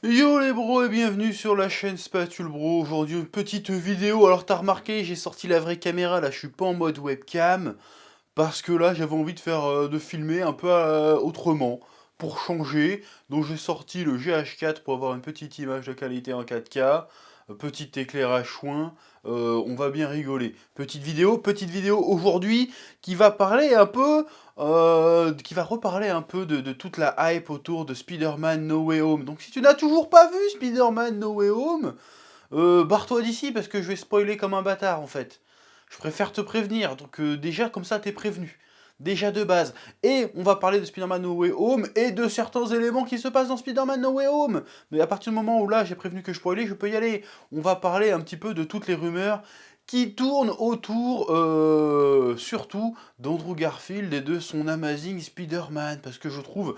Yo les bros et bienvenue sur la chaîne Spatule Bro. Aujourd'hui une petite vidéo. Alors t'as remarqué, j'ai sorti la vraie caméra, là je suis pas en mode webcam. Parce que là j'avais envie de de filmer un peu autrement. Pour changer. Donc j'ai sorti le GH4 pour avoir une petite image de qualité en 4K. Petit éclairage chouin. On va bien rigoler. Petite vidéo aujourd'hui qui va parler un peu qui va reparler un peu de toute la hype autour de Spider-Man No Way Home. Donc si tu n'as toujours pas vu Spider-Man No Way Home, barre-toi d'ici parce que je vais spoiler comme un bâtard en fait. Je préfère te prévenir, donc déjà comme ça t'es prévenu. Déjà de base. Et on va parler de Spider-Man No Way Home et de certains éléments qui se passent dans Spider-Man No Way Home. Mais à partir du moment où là j'ai prévenu que je spoilais, je peux y aller. On va parler un petit peu de toutes les rumeurs qui tournent autour, surtout, d'Andrew Garfield et de son Amazing Spider-Man. Parce que je trouve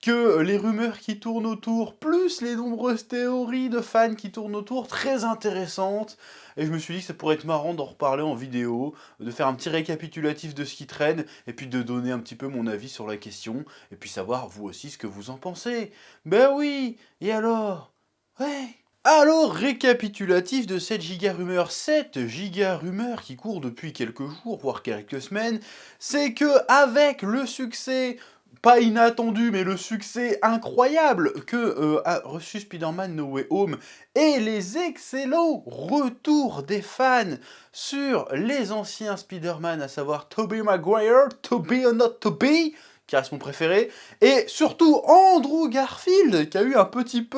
que les rumeurs qui tournent autour, plus les nombreuses théories de fans qui tournent autour, très intéressantes. Et je me suis dit que ça pourrait être marrant d'en reparler en vidéo, de faire un petit récapitulatif de ce qui traîne, et puis de donner un petit peu mon avis sur la question, et puis savoir vous aussi ce que vous en pensez. Ben oui, et alors? Ouais. Alors, récapitulatif de cette giga rumeur. Cette giga rumeur qui court depuis quelques jours, voire quelques semaines, c'est que avec le succès, pas inattendu, mais le succès incroyable que a reçu Spider-Man No Way Home et les excellents retours des fans sur les anciens Spider-Man, à savoir Tobey Maguire, Tobey or Not Tobey, qui reste mon préféré, et surtout Andrew Garfield, qui a eu un petit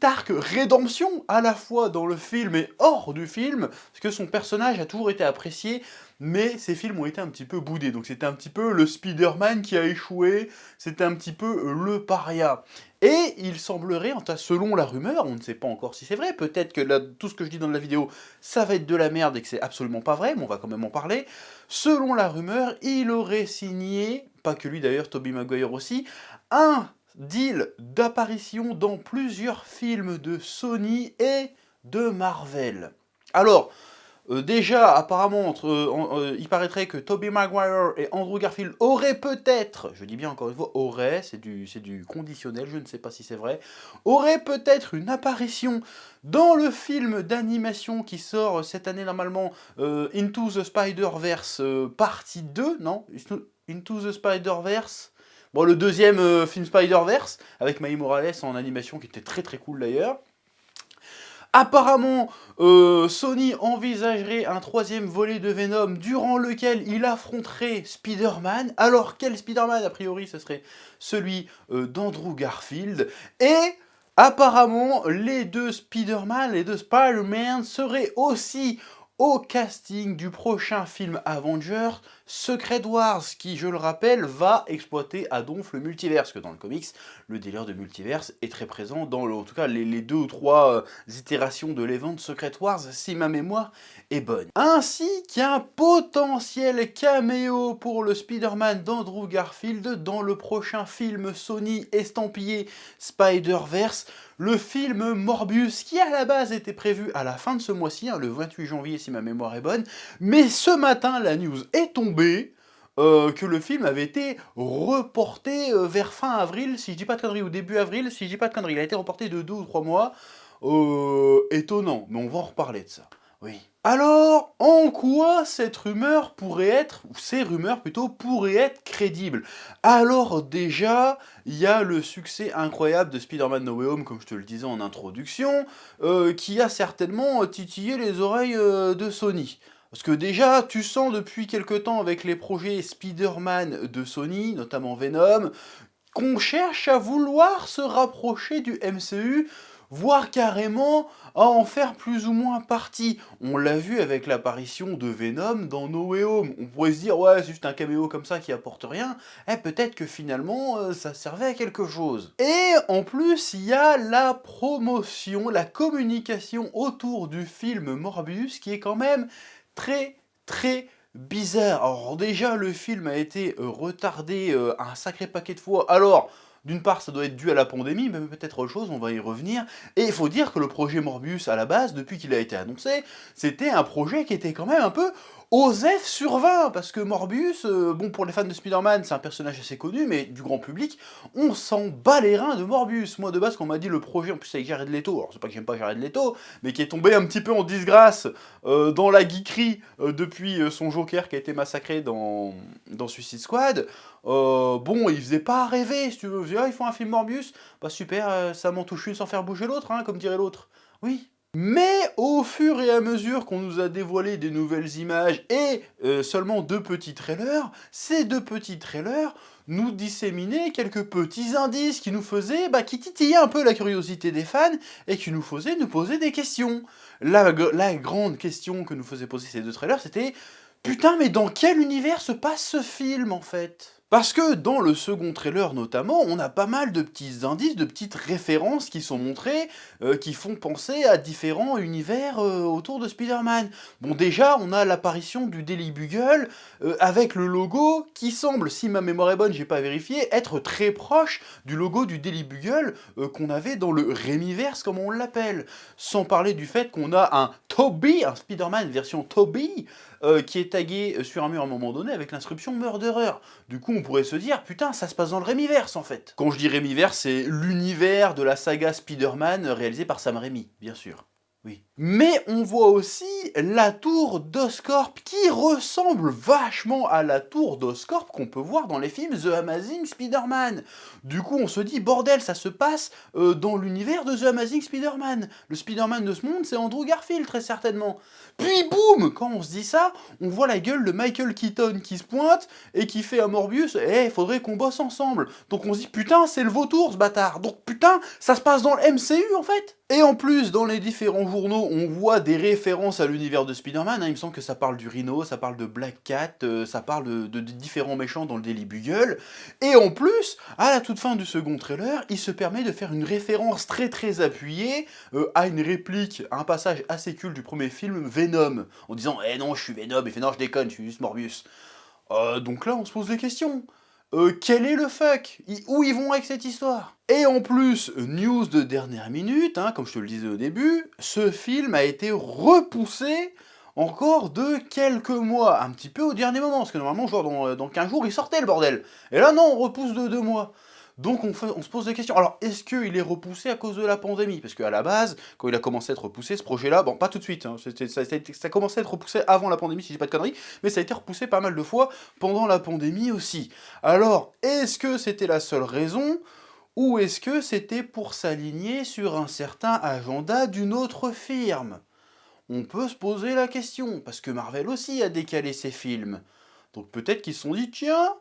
arc rédemption, à la fois dans le film et hors du film, parce que son personnage a toujours été apprécié, mais ces films ont été un petit peu boudés, donc c'était un petit peu le Spider-Man qui a échoué, c'était un petit peu le paria. Et il semblerait, en tout cas selon la rumeur, on ne sait pas encore si c'est vrai, peut-être que là, tout ce que je dis dans la vidéo, ça va être de la merde et que c'est absolument pas vrai, mais on va quand même en parler. Selon la rumeur, il aurait signé, pas que lui d'ailleurs, Tobey Maguire aussi, un deal d'apparition dans plusieurs films de Sony et de Marvel. Alors, déjà, apparemment, il paraîtrait que Tobey Maguire et Andrew Garfield auraient peut-être, je dis bien encore une fois, auraient, c'est du conditionnel, je ne sais pas si c'est vrai, auraient peut-être une apparition dans le film d'animation qui sort cette année normalement, Into the Spider-Verse partie 2, non? Into the Spider-Verse. Bon, le deuxième film Spider-Verse, avec Miles Morales en animation, qui était très très cool d'ailleurs. Apparemment, Sony envisagerait un troisième volet de Venom durant lequel il affronterait Spider-Man. Alors, quel Spider-Man? A priori, ce serait celui d'Andrew Garfield. Et apparemment, les deux Spider-Man, les deux Spider-Man seraient aussi au casting du prochain film Avengers, Secret Wars, qui, je le rappelle, va exploiter à donf le multiverse, que dans le comics, le délire de multiverse est très présent dans, en tout cas, les deux ou trois itérations de l'event Secret Wars, si ma mémoire est bonne. Ainsi qu'un potentiel caméo pour le Spider-Man d'Andrew Garfield dans le prochain film Sony estampillé Spider-Verse, le film Morbius, qui à la base était prévu à la fin de ce mois-ci, hein, le 28 janvier si ma mémoire est bonne, mais ce matin la news est tombée que le film avait été reporté vers fin avril, si je dis pas de conneries, ou début avril, si je dis pas de conneries. Il a été reporté de 2 ou 3 mois. Étonnant, mais on va en reparler de ça. Oui. Alors, en quoi cette rumeur pourrait être, ou ces rumeurs plutôt, pourraient être crédibles? Alors déjà, il y a le succès incroyable de Spider-Man No Way Home, comme je te le disais en introduction, qui a certainement titillé les oreilles de Sony. Parce que déjà, tu sens depuis quelque temps avec les projets Spider-Man de Sony, notamment Venom, qu'on cherche à vouloir se rapprocher du MCU, voire carrément à en faire plus ou moins partie. On l'a vu avec l'apparition de Venom dans No Way Home. On pourrait se dire, ouais, c'est juste un caméo comme ça qui apporte rien. Eh, peut-être que finalement, ça servait à quelque chose. Et en plus, il y a la promotion, la communication autour du film Morbius qui est quand même très, très bizarre. Alors déjà, le film a été retardé un sacré paquet de fois. Alors, D'une part, ça doit être dû à la pandémie, mais peut-être autre chose, on va y revenir. Et il faut dire que le projet Morbius, à la base, depuis qu'il a été annoncé, c'était un projet qui était quand même un peu OSEF sur 20, parce que Morbius, bon, pour les fans de Spider-Man, c'est un personnage assez connu, mais du grand public, on s'en bat les reins de Morbius. Moi, de base, quand on m'a dit le projet, en plus avec Jared Leto, alors c'est pas que j'aime pas Jared Leto, mais qui est tombé un petit peu en disgrâce dans la geekerie depuis son Joker qui a été massacré dans Suicide Squad, bon, il faisait pas rêver, si tu veux. Ah, ils font un film Morbius, bah super, ça m'en touche une sans faire bouger l'autre, hein, comme dirait l'autre. Oui. Mais au fur et à mesure qu'on nous a dévoilé des nouvelles images et seulement 2 petits trailers, ces 2 petits trailers nous disséminaient quelques petits indices qui nous faisaient, qui titillaient un peu la curiosité des fans et qui nous faisaient nous poser des questions. La grande question que nous faisaient poser ces 2 trailers, c'était putain, mais dans quel univers se passe ce film en fait? Parce que dans le second trailer notamment, on a pas mal de petits indices, de petites références qui sont montrées, qui font penser à différents univers autour de Spider-Man. Bon déjà, on a l'apparition du Daily Bugle, avec le logo qui semble, si ma mémoire est bonne, j'ai pas vérifié, être très proche du logo du Daily Bugle qu'on avait dans le Rémiverse, comme on l'appelle. Sans parler du fait qu'on a un Tobey, un Spider-Man version Tobey, qui est tagué sur un mur à un moment donné avec l'inscription Murderer. Du coup, on pourrait se dire, putain, ça se passe dans le Rémiverse en fait. Quand je dis Rémiverse, c'est l'univers de la saga Spider-Man réalisée par Sam Raimi, bien sûr. Oui. Mais on voit aussi la tour d'Oscorp qui ressemble vachement à la tour d'Oscorp qu'on peut voir dans les films The Amazing Spider-Man. Du coup, on se dit, bordel, ça se passe dans l'univers de The Amazing Spider-Man. Le Spider-Man de ce monde, c'est Andrew Garfield, très certainement. Puis boum, quand on se dit ça, on voit la gueule de Michael Keaton qui se pointe et qui fait à Morbius, faudrait qu'on bosse ensemble. Donc on se dit, putain, c'est le vautour, ce bâtard. Donc putain, ça se passe dans le MCU, en fait. Et en plus, dans les différents journaux, on voit des références à l'univers de Spider-Man. Il me semble que ça parle du Rhino, ça parle de Black Cat, ça parle de différents méchants dans le Daily Bugle. Et en plus, à la toute fin du second trailer, il se permet de faire une référence très très appuyée à une réplique, à un passage assez cool du premier film, Venom, en disant « Eh non, je suis Venom », il fait « Non, je déconne, je suis juste Morbius ». Donc là, on se pose des questions. Quel est le fuck? Où ils vont avec cette histoire? Et en plus, news de dernière minute, comme je te le disais au début, ce film a été repoussé encore de quelques mois, un petit peu au dernier moment, parce que normalement, genre dans 15 jours, il sortait le bordel. Et là, non, on repousse de 2 mois. Donc on se pose des questions. Alors, est-ce qu'il est repoussé à cause de la pandémie? Parce qu'à la base, quand il a commencé à être repoussé, ce projet-là, bon, pas tout de suite, ça a commencé à être repoussé avant la pandémie, si je dis pas de conneries, mais ça a été repoussé pas mal de fois pendant la pandémie aussi. Alors, est-ce que c'était la seule raison? Ou est-ce que c'était pour s'aligner sur un certain agenda d'une autre firme? On peut se poser la question, parce que Marvel aussi a décalé ses films. Donc peut-être qu'ils se sont dit, tiens,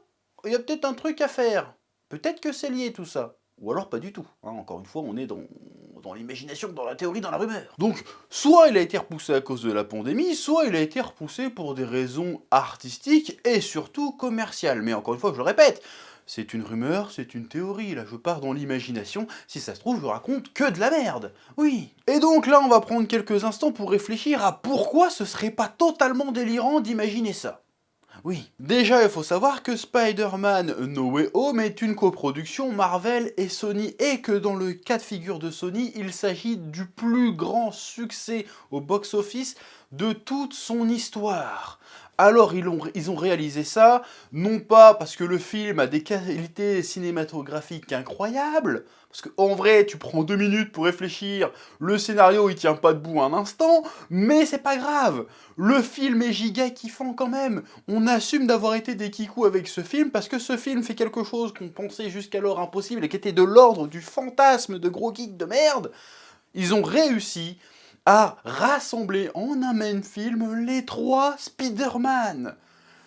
il y a peut-être un truc à faire. Peut-être que c'est lié tout ça. Ou alors pas du tout. Encore une fois, on est dans l'imagination, dans la théorie, dans la rumeur. Donc, soit il a été repoussé à cause de la pandémie, soit il a été repoussé pour des raisons artistiques et surtout commerciales. Mais encore une fois, je le répète, c'est une rumeur, c'est une théorie, là je pars dans l'imagination, si ça se trouve je raconte que de la merde, oui. Et donc là on va prendre quelques instants pour réfléchir à pourquoi ce serait pas totalement délirant d'imaginer ça. Oui. Déjà, il faut savoir que Spider-Man No Way Home est une coproduction Marvel et Sony, et que dans le cas de figure de Sony, il s'agit du plus grand succès au box-office de toute son histoire. Alors ils ont réalisé ça, non pas parce que le film a des qualités cinématographiques incroyables, parce qu'en vrai, tu prends 2 minutes pour réfléchir, le scénario il tient pas debout un instant, mais c'est pas grave. Le film est giga kiffant quand même. On assume d'avoir été des kikous avec ce film parce que ce film fait quelque chose qu'on pensait jusqu'alors impossible et qui était de l'ordre du fantasme de gros geeks de merde. Ils ont réussi à rassembler en un même film les 3 Spider-Man.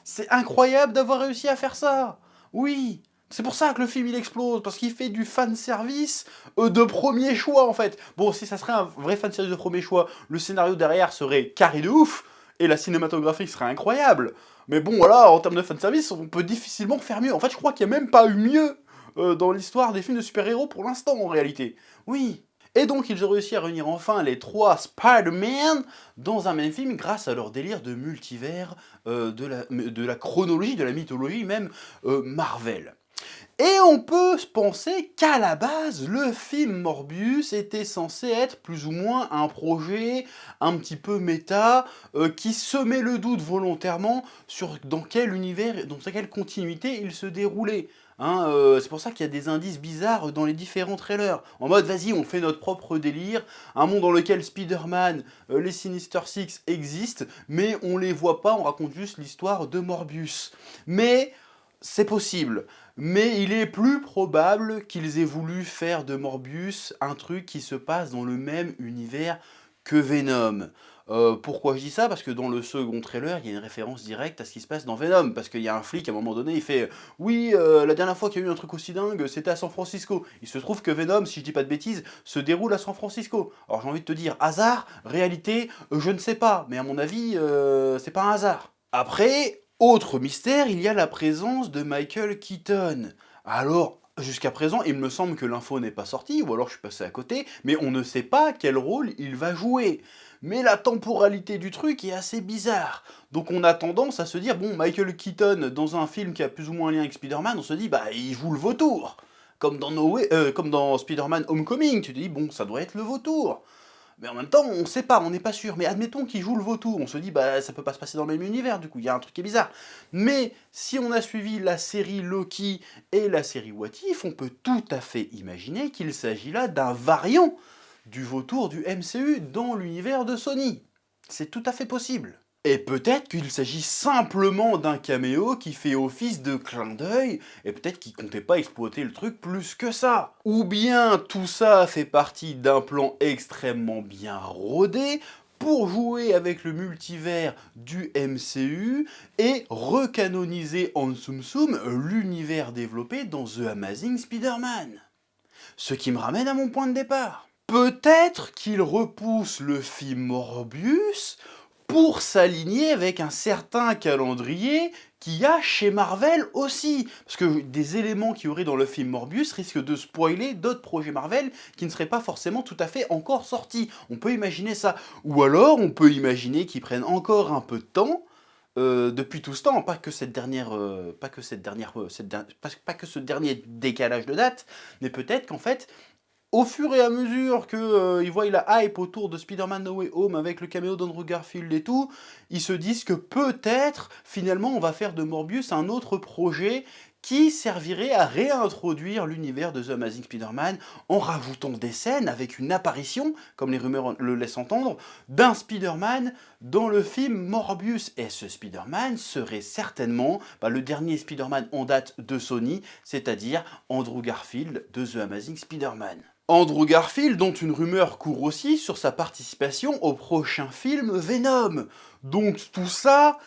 C'est incroyable d'avoir réussi à faire ça. Oui. C'est pour ça que le film il explose, parce qu'il fait du fanservice de premier choix en fait. Bon, si ça serait un vrai fanservice de premier choix, le scénario derrière serait carré de ouf, et la cinématographie serait incroyable. Mais bon, voilà, en termes de fanservice, on peut difficilement faire mieux. En fait, je crois qu'il n'y a même pas eu mieux dans l'histoire des films de super-héros pour l'instant, en réalité. Oui. Et donc, ils ont réussi à réunir enfin les 3 Spider-Man dans un même film grâce à leur délire de multivers, de la chronologie, de la mythologie même, Marvel. Et on peut se penser qu'à la base, le film Morbius était censé être plus ou moins un projet un petit peu méta, qui semait le doute volontairement sur dans quel univers, dans quelle continuité il se déroulait. Hein, c'est pour ça qu'il y a des indices bizarres dans les différents trailers. En mode, vas-y, on fait notre propre délire, un monde dans lequel Spider-Man, les Sinister Six existent, mais on les voit pas, on raconte juste l'histoire de Morbius. Mais c'est possible. Mais il est plus probable qu'ils aient voulu faire de Morbius un truc qui se passe dans le même univers que Venom. Pourquoi je dis ça? Parce que dans le second trailer, il y a une référence directe à ce qui se passe dans Venom. Parce qu'il y a un flic, à un moment donné, il fait «Oui, la dernière fois qu'il y a eu un truc aussi dingue, c'était à San Francisco». Il se trouve que Venom, si je dis pas de bêtises, se déroule à San Francisco. Alors j'ai envie de te dire, hasard? Réalité? Je ne sais pas. Mais à mon avis, c'est pas un hasard. Après, autre mystère, il y a la présence de Michael Keaton. Alors, jusqu'à présent, il me semble que l'info n'est pas sortie, ou alors je suis passé à côté, mais on ne sait pas quel rôle il va jouer. Mais la temporalité du truc est assez bizarre. Donc on a tendance à se dire, bon, Michael Keaton, dans un film qui a plus ou moins un lien avec Spider-Man, on se dit, bah, il joue le vautour. Comme dans Spider-Man Homecoming, tu te dis, bon, ça doit être le vautour. Mais en même temps, on sait pas, on n'est pas sûr. Mais admettons qu'il joue le vautour, on se dit, bah ça peut pas se passer dans le même univers, du coup, il y a un truc qui est bizarre. Mais si on a suivi la série Loki et la série What If, on peut tout à fait imaginer qu'il s'agit là d'un variant du vautour du MCU dans l'univers de Sony. C'est tout à fait possible. Et peut-être qu'il s'agit simplement d'un caméo qui fait office de clin d'œil, et peut-être qu'il comptait pas exploiter le truc plus que ça. Ou bien tout ça fait partie d'un plan extrêmement bien rodé pour jouer avec le multivers du MCU et recanoniser en soum soum l'univers développé dans The Amazing Spider-Man. Ce qui me ramène à mon point de départ. Peut-être qu'il repousse le film Morbius pour s'aligner avec un certain calendrier qu'il y a chez Marvel aussi. Parce que des éléments qu'il y aurait dans le film Morbius risquent de spoiler d'autres projets Marvel qui ne seraient pas forcément tout à fait encore sortis. On peut imaginer ça. Ou alors, on peut imaginer qu'ils prennent encore un peu de temps, depuis tout ce temps, pas que cette dernière, pas que cette dernière, pas que ce dernier décalage de date, mais peut-être qu'en fait, au fur et à mesure que ils voient la hype autour de Spider-Man No Way Home avec le caméo d'Andrew Garfield et tout, ils se disent que peut-être, finalement, on va faire de Morbius un autre projet qui servirait à réintroduire l'univers de The Amazing Spider-Man en rajoutant des scènes avec une apparition, comme les rumeurs le laissent entendre, d'un Spider-Man dans le film Morbius. Et ce Spider-Man serait certainement le dernier Spider-Man en date de Sony, c'est-à-dire Andrew Garfield de The Amazing Spider-Man. Andrew Garfield, dont une rumeur court aussi sur sa participation au prochain film Venom. Donc tout ça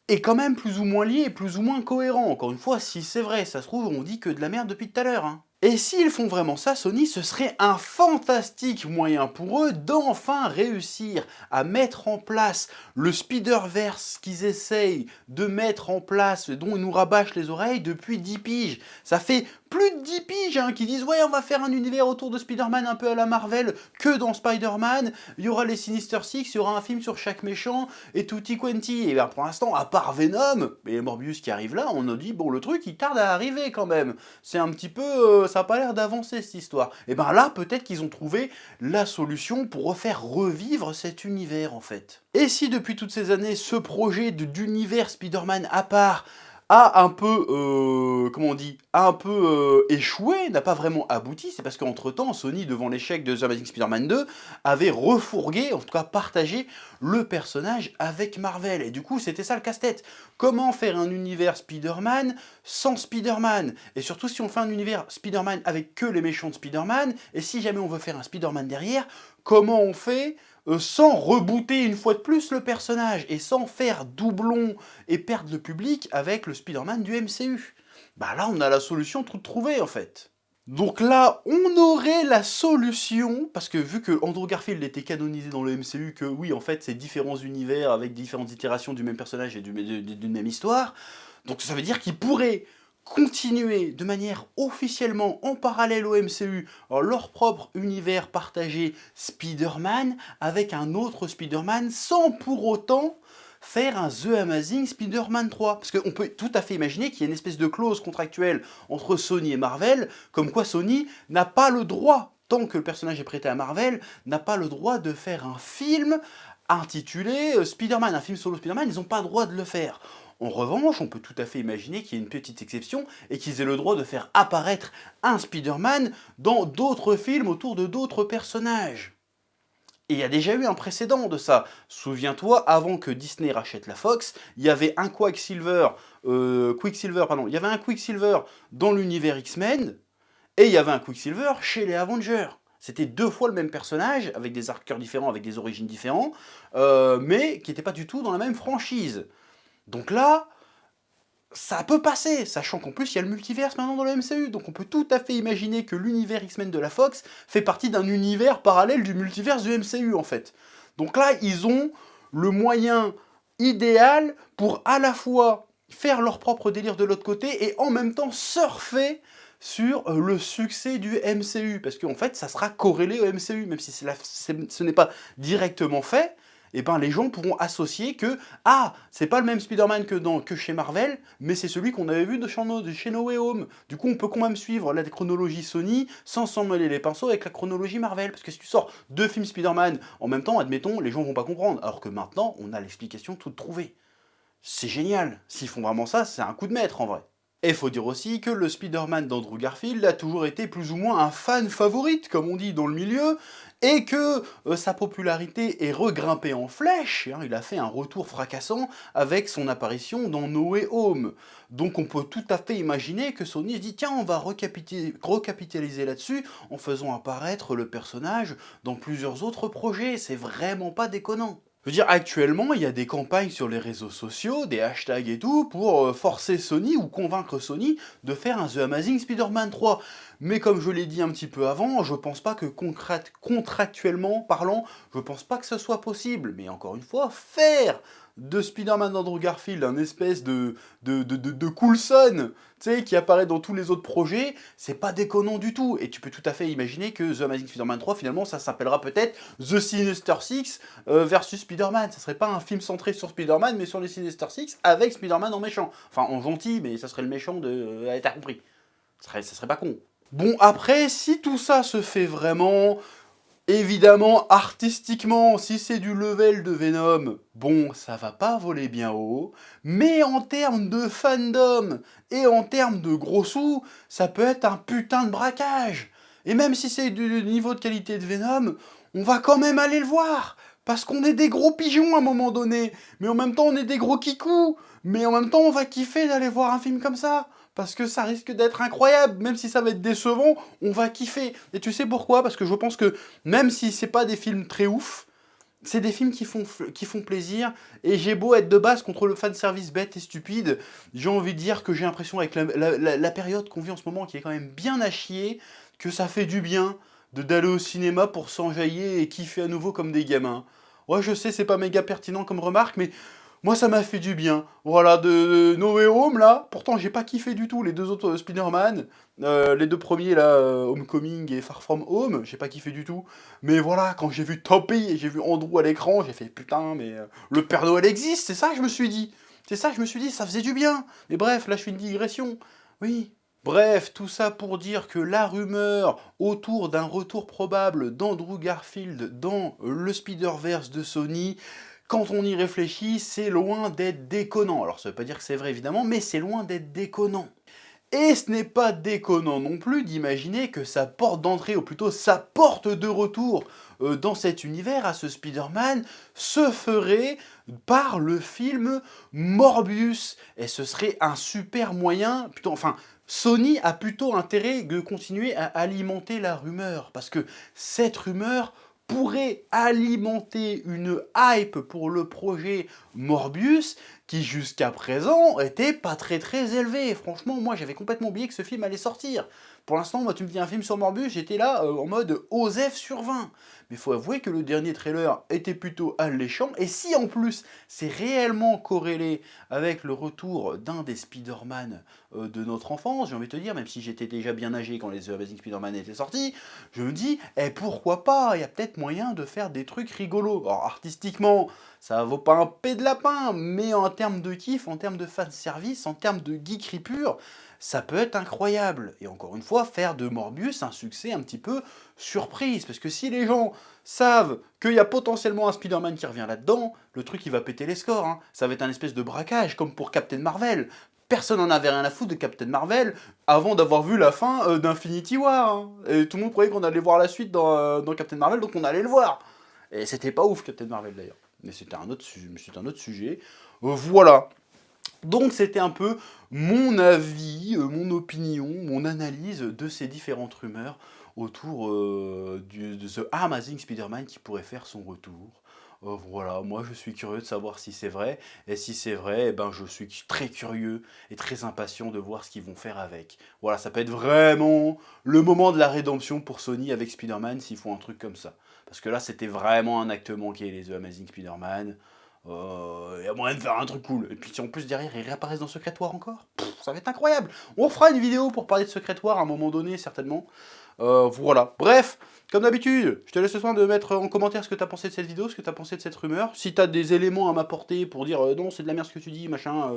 est quand même plus ou moins lié et plus ou moins cohérent. Encore une fois, si c'est vrai, ça se trouve, on dit que de la merde depuis tout à l'heure. Hein. Et s'ils font vraiment ça, Sony, ce serait un fantastique moyen pour eux d'enfin réussir à mettre en place le Spider-Verse qu'ils essayent de mettre en place et dont ils nous rabâchent les oreilles depuis 10 piges. Ça fait plus de 10 piges hein, qui disent « Ouais, on va faire un univers autour de Spider-Man un peu à la Marvel, que dans Spider-Man, il y aura les Sinister Six, il y aura un film sur chaque méchant, et tutti quanti. » Et bien pour l'instant, à part Venom, et Morbius qui arrive là, on a dit « Bon, le truc, il tarde à arriver quand même. C'est un petit peu... ça n'a pas l'air d'avancer cette histoire. » Et bien là, peut-être qu'ils ont trouvé la solution pour refaire revivre cet univers en fait. Et si depuis toutes ces années, ce projet d'univers Spider-Man à part a un peu, comment on dit, a un peu échoué, n'a pas vraiment abouti, c'est parce qu'entre-temps, Sony, devant l'échec de The Amazing Spider-Man 2, avait refourgué, en tout cas partagé, le personnage avec Marvel. Et du coup, c'était ça le casse-tête. Comment faire un univers Spider-Man sans Spider-Man? Et surtout, si on fait un univers Spider-Man avec que les méchants de Spider-Man, et si jamais on veut faire un Spider-Man derrière, comment on fait sans rebooter une fois de plus le personnage et sans faire doublon et perdre le public avec le Spider-Man du MCU. Bah là, on a la solution toute trouvée en fait. Donc là, on aurait la solution, parce que vu que Andrew Garfield était canonisé dans le MCU, que oui, en fait, c'est différents univers avec différentes itérations du même personnage et d'une même histoire, donc ça veut dire qu'il pourrait continuer de manière officiellement en parallèle au MCU leur propre univers partagé Spider-Man avec un autre Spider-Man sans pour autant faire un The Amazing Spider-Man 3. Parce qu'on peut tout à fait imaginer qu'il y a une espèce de clause contractuelle entre Sony et Marvel, comme quoi Sony n'a pas le droit, tant que le personnage est prêté à Marvel, n'a pas le droit de faire un film intitulé Spider-Man, un film solo Spider-Man, ils n'ont pas le droit de le faire. En revanche, on peut tout à fait imaginer qu'il y ait une petite exception et qu'ils aient le droit de faire apparaître un Spider-Man dans d'autres films autour de d'autres personnages. Et il y a déjà eu un précédent de ça. Souviens-toi, avant que Disney rachète la Fox, il y avait un il y avait un Quicksilver dans l'univers X-Men, et il y avait un Quicksilver chez les Avengers. C'était 2 fois le même personnage, avec des arceurs différents, avec des origines différentes, mais qui n'étaient pas du tout dans la même franchise. Donc là, ça peut passer, sachant qu'en plus il y a le multiverse maintenant dans le MCU, donc on peut tout à fait imaginer que l'univers X-Men de la Fox fait partie d'un univers parallèle du multiverse du MCU en fait. Donc là, ils ont le moyen idéal pour à la fois faire leur propre délire de l'autre côté et en même temps surfer sur le succès du MCU, parce qu'en fait ça sera corrélé au MCU, même si ce n'est pas directement fait. Et ben les gens pourront associer que ah, c'est pas le même Spider-Man que chez Marvel, mais c'est celui qu'on avait vu de chez No Way Home. Du coup, on peut quand même suivre la chronologie Sony sans s'en mêler les pinceaux avec la chronologie Marvel. Parce que si tu sors 2 films Spider-Man en même temps, admettons, les gens vont pas comprendre. Alors que maintenant, on a l'explication toute trouvée. C'est génial. S'ils font vraiment ça, c'est un coup de maître en vrai. Et il faut dire aussi que le Spider-Man d'Andrew Garfield a toujours été plus ou moins un fan favorite, comme on dit dans le milieu, et que sa popularité est regrimpée en flèche. Hein, il a fait un retour fracassant avec son apparition dans No Way Home. Donc on peut tout à fait imaginer que Sony se dit tiens, on va recapitaliser là-dessus en faisant apparaître le personnage dans plusieurs autres projets. C'est vraiment pas déconnant. Je veux dire, actuellement, il y a des campagnes sur les réseaux sociaux, des hashtags et tout, pour forcer Sony ou convaincre Sony de faire un The Amazing Spider-Man 3. Mais comme je l'ai dit un petit peu avant, je pense pas que contractuellement parlant, je pense pas que ce soit possible. Mais encore une fois, faire de Spider-Man d'Andrew Garfield un espèce de Coulson, tu sais, qui apparaît dans tous les autres projets, c'est pas déconnant du tout. Et tu peux tout à fait imaginer que The Amazing Spider-Man 3, finalement, ça s'appellera peut-être The Sinister Six versus Spider-Man. Ça serait pas un film centré sur Spider-Man, mais sur les Sinister Six avec Spider-Man en méchant. Enfin, en gentil, mais ça serait le méchant de... T'as compris. Ça serait pas con. Bon, après, si tout ça se fait vraiment... Évidemment, artistiquement, si c'est du level de Venom, bon, ça va pas voler bien haut, mais en termes de fandom et en termes de gros sous, ça peut être un putain de braquage. Et même si c'est du niveau de qualité de Venom, on va quand même aller le voir, parce qu'on est des gros pigeons à un moment donné, mais en même temps on est des gros kikous, mais en même temps on va kiffer d'aller voir un film comme ça. Parce que ça risque d'être incroyable, même si ça va être décevant, on va kiffer. Et tu sais pourquoi? Parce que je pense que même si c'est pas des films très ouf, c'est des films qui font plaisir, et j'ai beau être de base contre le fanservice bête et stupide, j'ai envie de dire que j'ai l'impression avec la période qu'on vit en ce moment, qui est quand même bien à chier, que ça fait du bien d'aller au cinéma pour s'enjailler et kiffer à nouveau comme des gamins. Ouais, je sais, c'est pas méga pertinent comme remarque, mais moi, ça m'a fait du bien. Voilà, de No Way Home, là. Pourtant, j'ai pas kiffé du tout les 2 autres Spider-Man. Les 2 premiers, là, Homecoming et Far From Home, j'ai pas kiffé du tout. Mais voilà, quand j'ai vu Topey et j'ai vu Andrew à l'écran, j'ai fait putain, mais le Père Noël existe, c'est ça que je me suis dit. C'est ça que je me suis dit, ça faisait du bien. Mais bref, là, je fais une digression. Oui. Bref, tout ça pour dire que la rumeur autour d'un retour probable d'Andrew Garfield dans le Spider-Verse de Sony, quand on y réfléchit, c'est loin d'être déconnant. Alors ça veut pas dire que c'est vrai évidemment, mais c'est loin d'être déconnant. Et ce n'est pas déconnant non plus d'imaginer que sa porte d'entrée, ou plutôt sa porte de retour dans cet univers, à ce Spider-Man, se ferait par le film Morbius. Et ce serait un super moyen, plutôt, enfin, Sony a plutôt intérêt de continuer à alimenter la rumeur, parce que cette rumeur pourrait alimenter une hype pour le projet Morbius qui jusqu'à présent était pas très élevé. Franchement, moi j'avais complètement oublié que ce film allait sortir. Pour l'instant, moi tu me dis un film sur Morbius, j'étais là en mode OSEF sur 20. Mais il faut avouer que le dernier trailer était plutôt alléchant, et si en plus c'est réellement corrélé avec le retour d'un des Spider-Man de notre enfance, j'ai envie de te dire, même si j'étais déjà bien âgé quand les Amazing Spider-Man étaient sortis, je me dis, pourquoi pas, il y a peut-être moyen de faire des trucs rigolos. Alors artistiquement, ça vaut pas un pet de lapin, mais en termes de kiff, en termes de fanservice, en termes de geekerie pure, ça peut être incroyable. Et encore une fois, faire de Morbius un succès un petit peu surprise. Parce que si les gens savent qu'il y a potentiellement un Spider-Man qui revient là-dedans, le truc il va péter les scores. Hein. Ça va être un espèce de braquage, comme pour Captain Marvel. Personne n'en avait rien à foutre de Captain Marvel avant d'avoir vu la fin d'Infinity War. Hein. Et tout le monde croyait qu'on allait voir la suite dans Captain Marvel, donc on allait le voir. Et c'était pas ouf Captain Marvel d'ailleurs. Mais c'était un autre sujet. Voilà. Donc c'était un peu mon avis, mon opinion, mon analyse de ces différentes rumeurs autour de ce Amazing Spider-Man qui pourrait faire son retour. Voilà, moi je suis curieux de savoir si c'est vrai, et si c'est vrai, eh ben, je suis très curieux et très impatient de voir ce qu'ils vont faire avec. Voilà, ça peut être vraiment le moment de la rédemption pour Sony avec Spider-Man s'ils font un truc comme ça. Parce que là c'était vraiment un acte manqué, les The Amazing Spider-Man. Il y a moyen de faire un truc cool. Et puis si en plus derrière ils réapparaissent dans Secret War encore, ça va être incroyable. On fera une vidéo pour parler de Secret War à un moment donné, certainement. Voilà. Bref, comme d'habitude, je te laisse le soin de mettre en commentaire ce que tu as pensé de cette vidéo, ce que tu as pensé de cette rumeur. Si tu as des éléments à m'apporter pour dire non, c'est de la merde ce que tu dis, machin,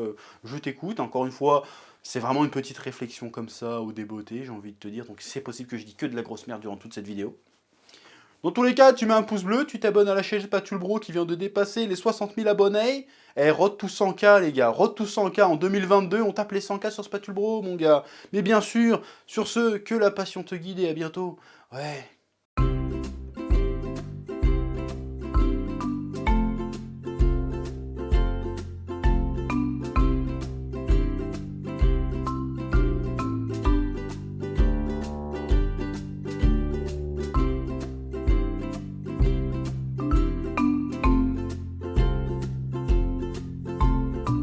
je t'écoute. Encore une fois, c'est vraiment une petite réflexion comme ça, au débeauté, j'ai envie de te dire. Donc c'est possible que je dis que de la grosse merde durant toute cette vidéo. Dans tous les cas, tu mets un pouce bleu, tu t'abonnes à la chaîne Spatule Bro qui vient de dépasser les 60 000 abonnés. Et road to 100K les gars, road to 100K en 2022, on tape les 100K sur Spatule Bro mon gars. Mais bien sûr, sur ce, que la passion te guide et à bientôt. Ouais.